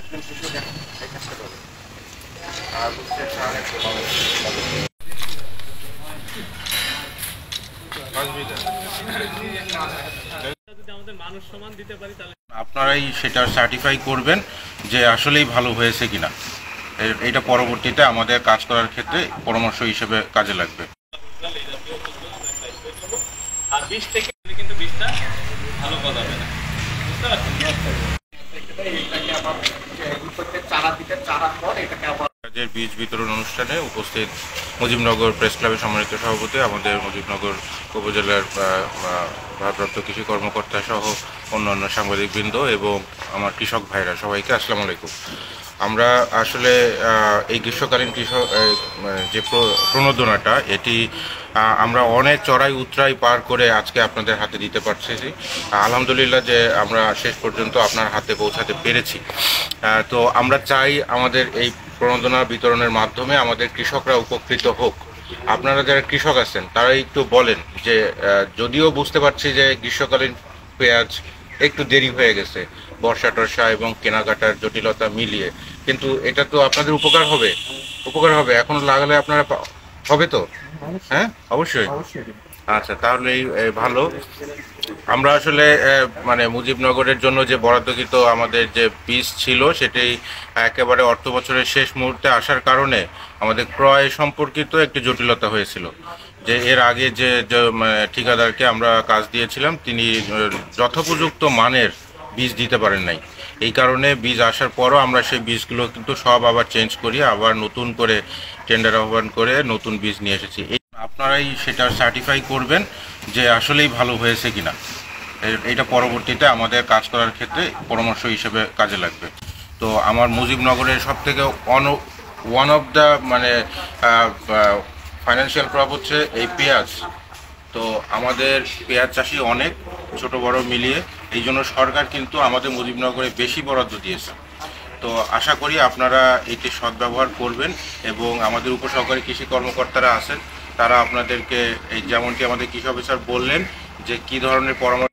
আর হচ্ছে আপনারাই সেটা সার্টিফাই করবেন যে আসলেই ভালো হয়েছে কিনা। এটা পরবর্তীতে আমাদের কাজ করার ক্ষেত্রে পরামর্শ হিসেবে কাজে লাগবে। আর বীজ থেকে কিন্তু বীজটা ভালো গজাবে না, বুঝতে পারছেন? বীজ বিতরণ অনুষ্ঠানে উপস্থিত মুজিবনগর প্রেস ক্লাবের সম্মানিত সভাপতি, আমাদের মুজিবনগর উপজেলার ভারপ্রাপ্ত কৃষি কর্মকর্তা সহ অন্যান্য সাংবাদিকবৃন্দ এবং আমার কৃষক ভাইরা, সবাইকে আসসালামু আলাইকুম। আমরা আসলে এই গ্রীষ্মকালীন যে প্রণোদনাটা, এটি আমরা অনেক চড়াই উতরাই পার করে আজকে আপনাদের হাতে দিতে পারছি। আলহামদুলিল্লাহ যে আমরা শেষ পর্যন্ত আপনার হাতে পৌঁছাতে পেরেছি। তো আমরা চাই আমাদের এই প্রণোদনা বিতরণের মাধ্যমে আমাদের কৃষকরা উপকৃত হোক। আপনারা যারা কৃষক আছেন তারা একটু বলেন যে যদিও বুঝতে পারছি যে গ্রীষ্মকালীন পেঁয়াজ একটু দেরি হয়ে গেছে বর্ষা টর্ষা এবং কেনাকাটার জটিলতা মিলিয়ে, কিন্তু এটা তো আপনাদের উপকার হবে এখনো লাগালে আপনারা হবে তো? হ্যাঁ, অবশ্যই। আচ্ছা, তাহলে ভালো। আমরা আসলে মানে মুজিবনগরের জন্য যে বরাদ্দকৃত আমাদের যে বীজ ছিল সেটি একেবারে অর্থ বছরের শেষ মুহূর্তে আসার কারণে আমাদের ক্রয় সম্পর্কিত একটি জটিলতা হয়েছিল। যে এর আগে যে ঠিকাদারকে আমরা কাজ দিয়েছিলাম তিনি যথোপযুক্ত মানের বীজ দিতে পারেন নাই। এই কারণে বীজ আসার পরও আমরা সেই বীজগুলো কিন্তু সব আবার চেঞ্জ করি, আবার নতুন করে টেন্ডার আহ্বান করে নতুন বীজ নিয়ে এসেছি। আপনারাই সেটা সার্টিফাই করবেন যে আসলেই ভালো হয়েছে কিনা। এটা পরবর্তীতে আমাদের কাজ করার ক্ষেত্রে পরামর্শ হিসেবে কাজে লাগবে। তো আমার মুজিবনগরের সব থেকে one of the financial crop হচ্ছে এই পেঁয়াজ। তো আমাদের পেঁয়াজ চাষি অনেক, ছোট বড় মিলিয়ে, এই জন্য সরকার কিন্তু আমাদের মুজিবনগরে বেশি বরাদ্দ দিয়েছে। তো আশা করি আপনারা এটি সদ্ব্যবহার করবেন এবং আমাদের উপসহকারী কৃষি কর্মকর্তারা আছেন, তারা আপনাদেরকে এই যেমনটি আমাদের কৃষি অফিসার বললেন যে কী ধরনের পরামর্শ